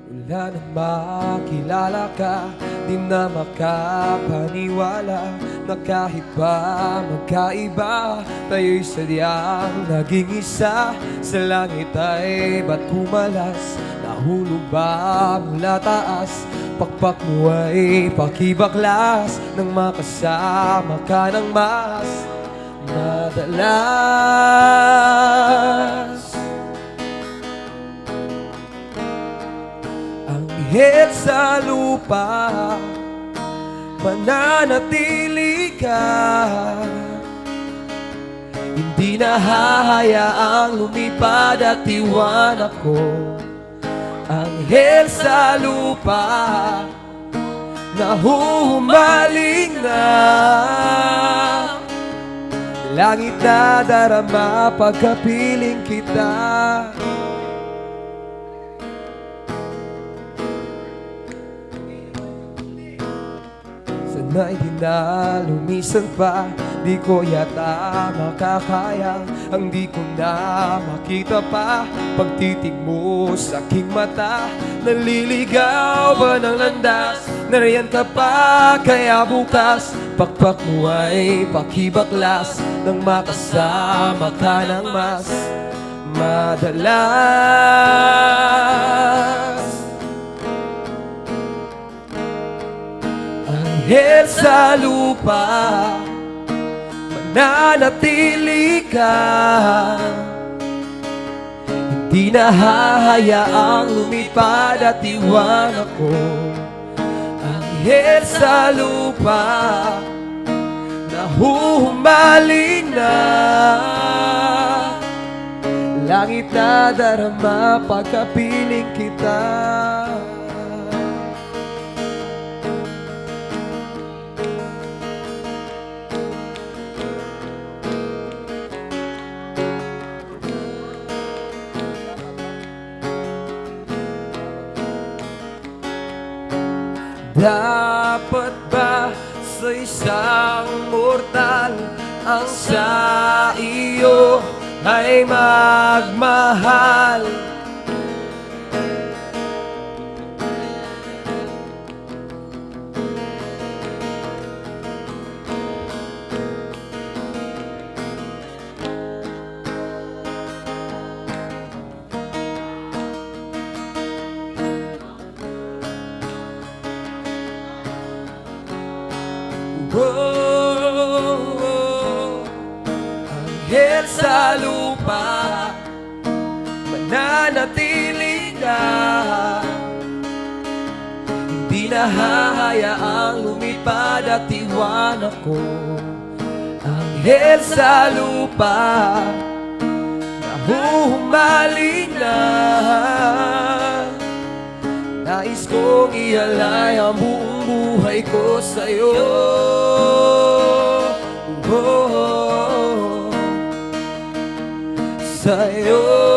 Wala nang makilala ka, di na makapaniwala na kahit pa magkaiba, tayo'y sadyang naging isa. Sa langit ay ba't kumalas? Nahulog ba mula taas? Pakpak mo ay pakibaklas nang makasama ka ng mas madalas. Anghel sa lupa, mananatili ka. Hindi nahahayaang lumipad at iwan ako. Anghel sa lupa, nahuhumaling na. Langit na darama pagkapiling kita. Sana'y di na lumisan pa, di ko yata makakaya. Ang di ko na makita pa, pagtitig mo sa aking mata. Naliligaw ba ng landas? Nariyan ka pa, kaya bukas pakpak mo ay pakibaklas nang makasama ka ng mas madalas. Anghel sa lupa, mananatili ka. Hindi nahahayaang lumipad at iwan ako. Anghel sa lupa, nahuhumaling na. Langit na darama pagkapiling kita. Dapat ba sa isang mortal ang sa iyo ay magmahal? Anghel sa lupa, mananatili ka. Hindi nahahayaang lumipad at iwan ako. Anghel sa lupa, nahuhumaling na. Nais kong ialay ang buong buhay ko sa'yo. Sa'yo.